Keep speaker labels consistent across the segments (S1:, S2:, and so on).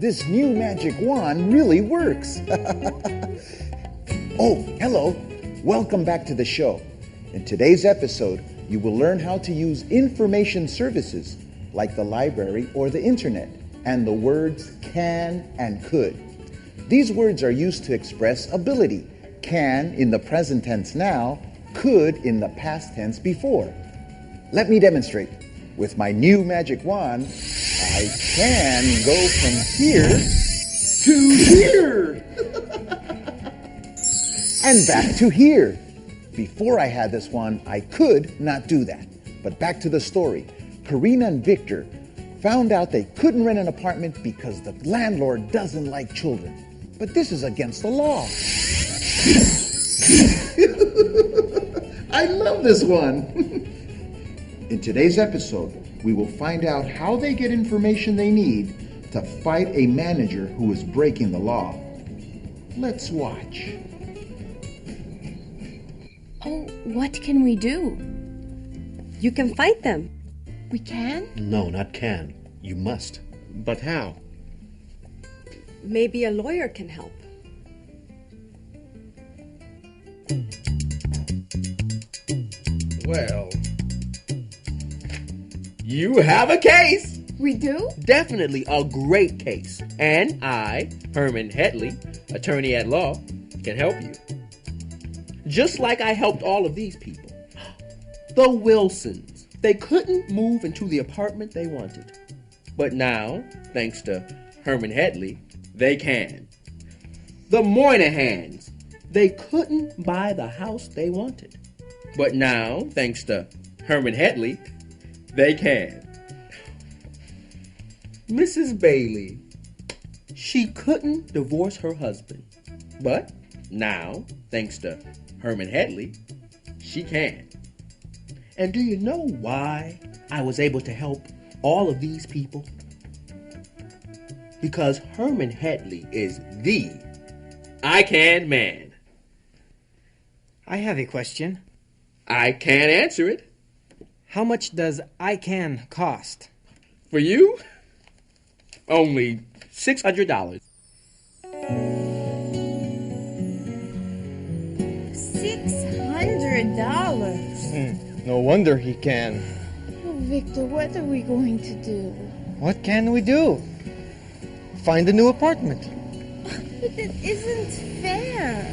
S1: this new magic wand really works. Oh, hello. Welcome back to the show. In today's episode, you will learn how to use information services like the library or the internet and the words can and could. These words are used to express ability. Can in the present tense now, could in the past tense before. Let me demonstrate. With my new magic wand, I can go from here to here. And back to here. Before I had this wand, I could not do that. But back to the story. Karina and Victor found out they couldn't rent an apartment because the landlord doesn't like children. But this is against the law. I love this one. In today's episode, we will find out how they get information they need to fight a manager who is breaking the law. Let's watch.
S2: Oh, what can we do?
S3: You can fight them.
S2: We can?
S4: No, not can. You must.
S5: But how?
S3: Maybe a lawyer can help.
S5: Well, you have a case.
S2: We do?
S5: Definitely a great case. And I, Herman Headley, attorney at law, can help you. Just like I helped all of these people. The Wilsons. They couldn't move into the apartment they wanted. But now, thanks to Herman Headley, they can. The Moynahans. They couldn't buy the house they wanted. But now, thanks to Herman Headley, they can. Mrs. Bailey. She couldn't divorce her husband. But now, thanks to Herman Headley, she can. And do you know why I was able to help all of these people? Because Herman Headley is the I Can man.
S6: I have a question.
S5: I can't answer it.
S6: How much does I Can cost?
S5: For you, only $600.
S2: $600?
S6: No wonder he can.
S2: Oh, Victor, what are we going to do?
S6: What can we do? Find a new apartment.
S2: But it isn't fair.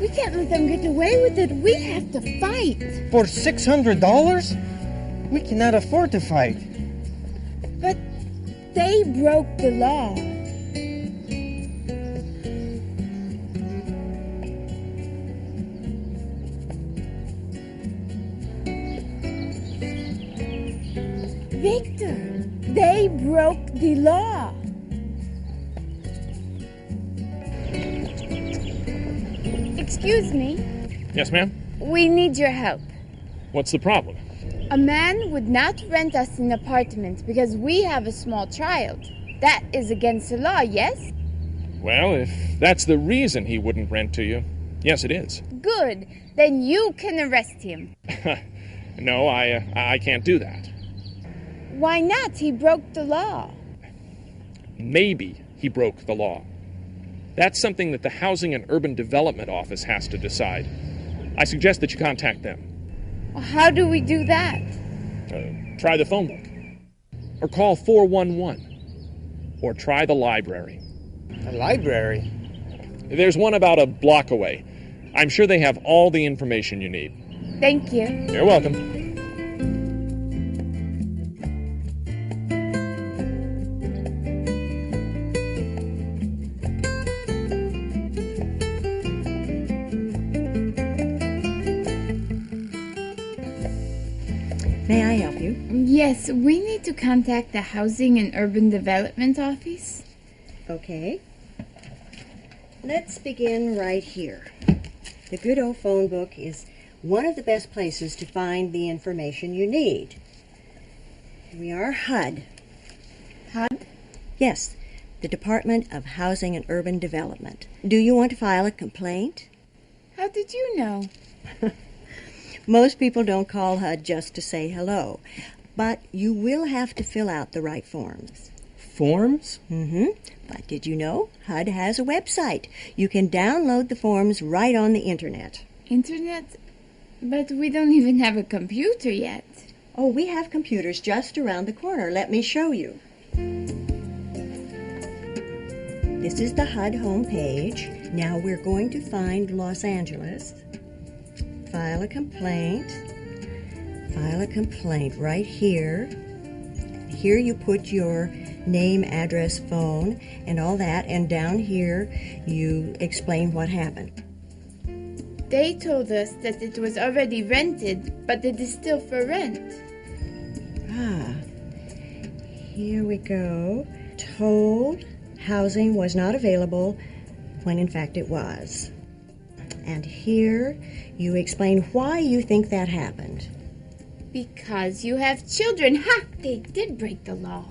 S2: We can't let them get away with it. We have to fight.
S6: For $600? We cannot afford to fight.
S2: But they broke the law. Victor, they broke the law. Excuse me.
S7: Yes, ma'am?
S2: We need your help.
S7: What's the problem?
S2: A man would not rent us an apartment because we have a small child. That is against the law, yes?
S7: Well, if that's the reason he wouldn't rent to you, yes, it is.
S2: Good. Then you can arrest him.
S7: No, I can't do that.
S2: Why not? He broke the law.
S7: Maybe he broke the law. That's something that the Housing and Urban Development Office has to decide. I suggest that you contact them.
S2: How do we do that?
S7: Try the phone book. Or call 411. Or try the library.
S6: The library?
S7: There's one about a block away. I'm sure they have all the information you need.
S2: Thank you.
S7: You're welcome.
S3: May I help you?
S2: Yes, we need to contact the Housing and Urban Development Office.
S3: Okay. Let's begin right here. The good old phone book is one of the best places to find the information you need. We are HUD.
S2: HUD?
S3: Yes, the Department of Housing and Urban Development. Do you want to file a complaint?
S2: How did you know?
S3: Most people don't call HUD just to say hello, but you will have to fill out the right forms.
S6: Forms?
S3: But did you know HUD has a website? You can download the forms right on the internet.
S2: Internet? But we don't even have a computer yet.
S3: Oh, we have computers just around the corner. Let me show you. This is the HUD homepage. Now we're going to find Los Angeles. File a complaint. File a complaint right here. Here you put your name, address, phone, and all that. And down here you explain what happened.
S2: They told us that it was already rented, but it is still for rent.
S3: Here we go. Told housing was not available when in fact it was. And here you explain why you think that happened.
S2: Because you have children. Ha! They did break the law.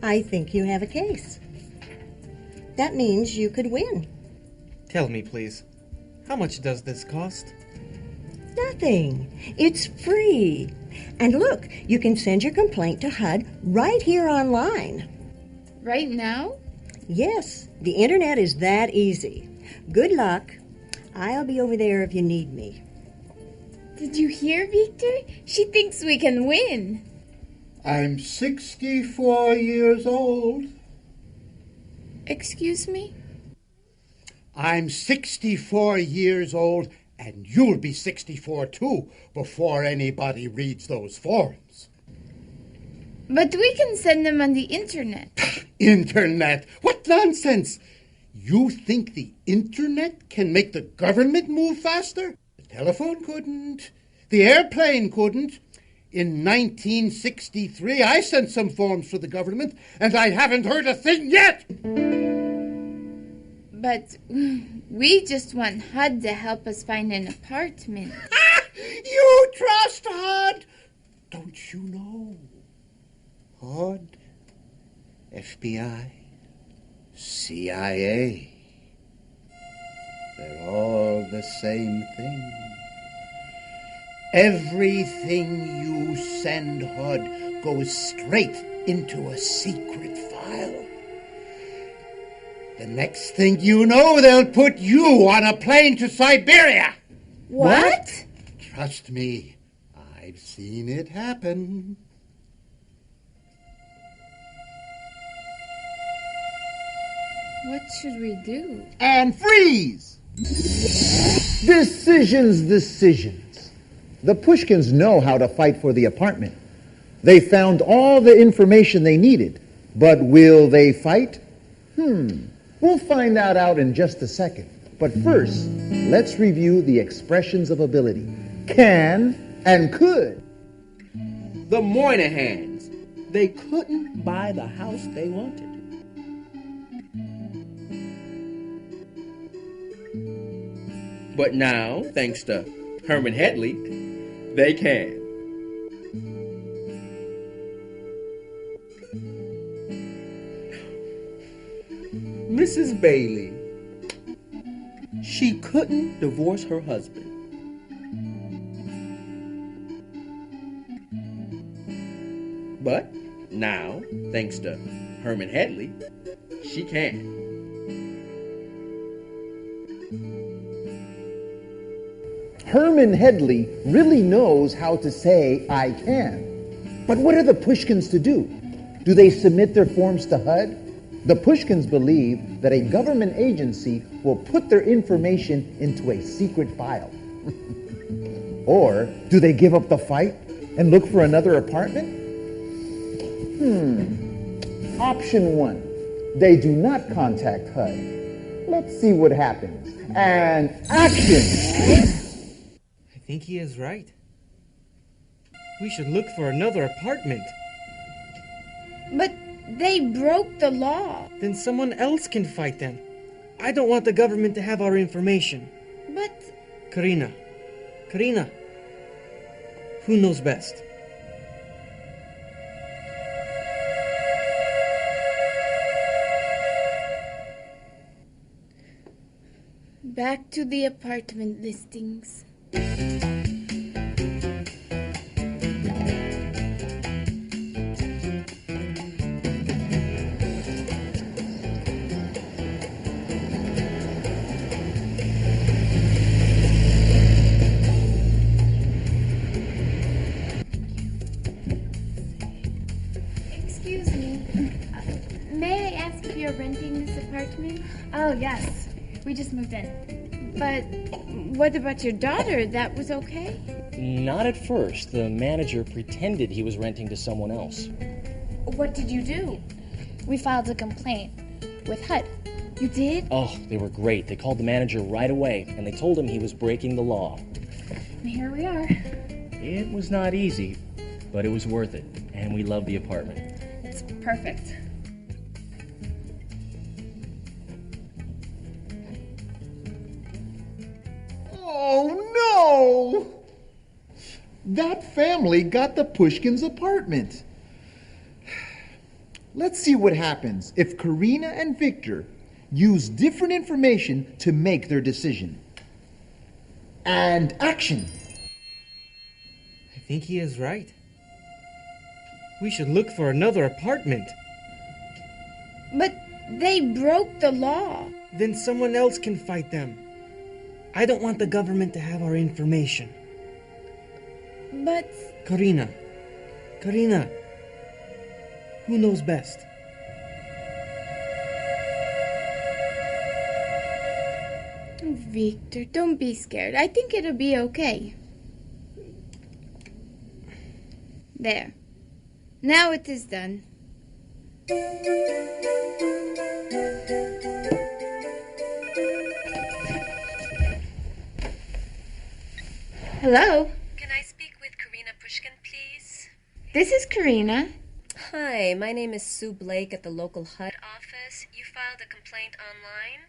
S3: I think you have a case. That means you could win.
S6: Tell me, please. How much does this cost?
S3: Nothing. It's free. And look, you can send your complaint to HUD right here online.
S2: Right now?
S3: Yes, the internet is that easy. Good luck. I'll be over there if you need me.
S2: Did you hear, Victor? She thinks we can win.
S8: I'm 64 years old.
S2: Excuse me?
S8: I'm 64 years old, and you'll be 64 too before anybody reads those forms.
S2: But we can send them on the internet.
S8: Internet? What nonsense! You think the internet can make the government move faster? The telephone couldn't. The airplane couldn't. In 1963, I sent some forms to the government, and I haven't heard a thing yet!
S2: But we just want HUD to help us find an apartment.
S8: You trust HUD? Don't you know? HUD, FBI, CIA. They're all the same thing. Everything you send HUD goes straight into a secret file. The next thing you know, they'll put you on a plane to Siberia.
S2: What?
S8: Trust me, I've seen it happen.
S2: What should we do?
S1: And freeze! Decisions. The Pushkins know how to fight for the apartment. They found all the information they needed. But will they fight? We'll find that out in just a second. But first, let's review the expressions of ability. Can and could.
S5: The Moynahans. They couldn't buy the house they wanted. But now, thanks to Herman Hedley, they can. Mrs. Bailey. She couldn't divorce her husband. But now, thanks to Herman Hedley, she can.
S1: Herman Hedley really knows how to say, I can. But what are the Pushkins to do? Do they submit their forms to HUD? The Pushkins believe that a government agency will put their information into a secret file. Or do they give up the fight and look for another apartment? Option 1. They do not contact HUD. Let's see what happens. And action!
S6: I think he is right. We should look for another apartment.
S2: But they broke the law.
S6: Then someone else can fight them. I don't want the government to have our information.
S2: But
S6: Karina, who knows best?
S2: back to the apartment listings.
S9: Oh, yes. We just moved in.
S2: But what about your daughter? That was okay?
S10: Not at first. The manager pretended he was renting to someone else.
S2: What did you do?
S9: We filed a complaint with HUD.
S2: You did?
S10: Oh, they were great. They called the manager right away, and they told him he was breaking the law.
S9: And here we are.
S10: It was not easy, but it was worth it, and we love the apartment.
S9: It's perfect.
S1: Oh no! That family got the Pushkins' apartment. Let's see what happens if Karina and Victor use different information to make their decision. And action.
S6: I think he is right. We should look for another apartment.
S2: But they broke the law.
S6: Then someone else can fight them. I don't want the government to have our information.
S2: But
S6: Karina, who knows best?
S2: Victor, don't be scared. I think it'll be okay. There. Now it is done. Hello?
S11: Can I speak with Karina Pushkin, please?
S2: This is Karina.
S11: Hi, my name is Sue Blake at the local HUD office. You filed a complaint online?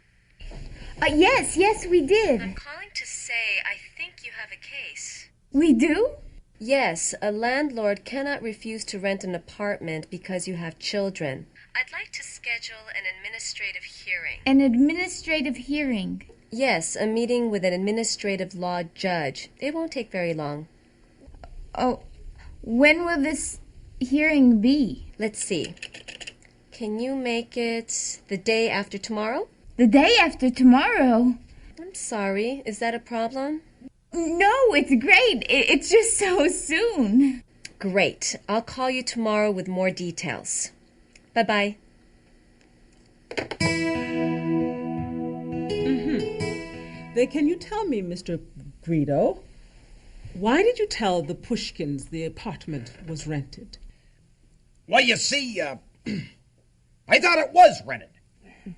S2: Yes, we did.
S11: I'm calling to say I think you have a case.
S2: We do?
S11: Yes, a landlord cannot refuse to rent an apartment because you have children. I'd like to schedule an administrative hearing.
S2: An administrative hearing?
S11: Yes, a meeting with an administrative law judge. It won't take very long.
S2: Oh, when will this hearing be?
S11: Let's see. Can you make it the day after tomorrow?
S2: The day after tomorrow?
S11: I'm sorry. Is that a problem?
S2: No, it's great. It's just so soon.
S11: Great. I'll call you tomorrow with more details. Bye-bye.
S12: Then can you tell me, Mr. Guido, why did you tell the Pushkins the apartment was rented?
S13: Well, you see, I thought it was rented.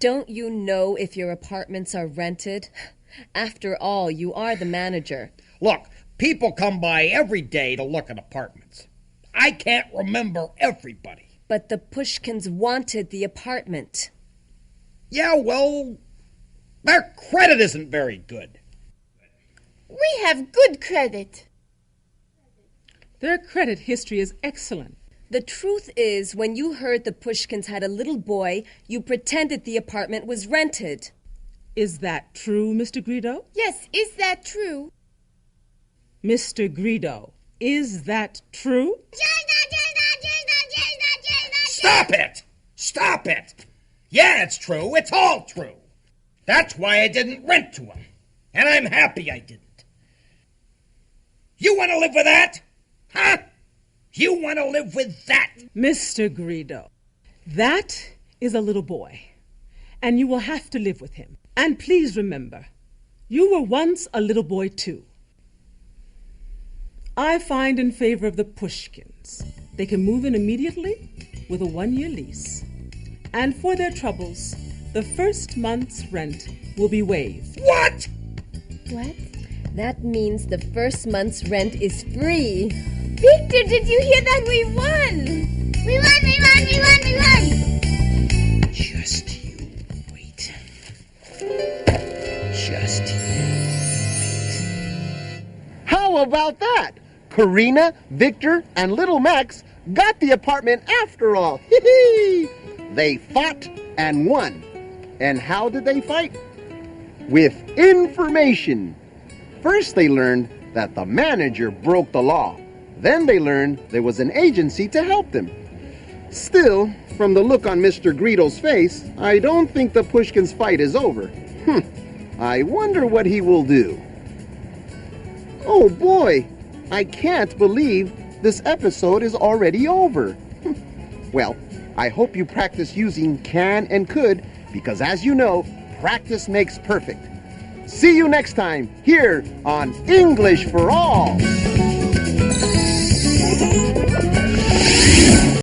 S11: Don't you know if your apartments are rented? After all, you are the manager.
S13: Look, people come by every day to look at apartments. I can't remember everybody.
S11: But the Pushkins wanted the apartment.
S13: Yeah, well, their credit isn't very good.
S2: We have good credit.
S12: Their credit history is excellent.
S11: The truth is, when you heard the Pushkins had a little boy, you pretended the apartment was rented.
S12: Is that true, Mr. Guido?
S2: Yes, is that true?
S12: Mr. Guido, is that true?
S13: Stop it! Stop it! Yeah, it's true. It's all true. That's why I didn't rent to him. And I'm happy I didn't. You want to live with that? Huh? You want to live with that?
S12: Mr. Guido, that is a little boy, and you will have to live with him. And please remember, you were once a little boy too. I find in favor of the Pushkins. They can move in immediately with a 1-year lease. And for their troubles, the first month's rent will be waived.
S13: What?
S2: What?
S11: That means the first month's rent is free.
S2: Victor, did you hear that? We won! We won!
S13: Just you wait. Just you wait.
S14: How about that? Karina, Victor, and little Max got the apartment after all. Hee-hee! They fought and won. And how did they fight? With information. First they learned that the manager broke the law. Then they learned there was an agency to help them. Still, from the look on Mr. Guido's face, I don't think the Pushkins' fight is over. I wonder what he will do. Oh boy, I can't believe this episode is already over. Well, I hope you practice using can and could, because as you know, practice makes perfect. See you next time here on English for All.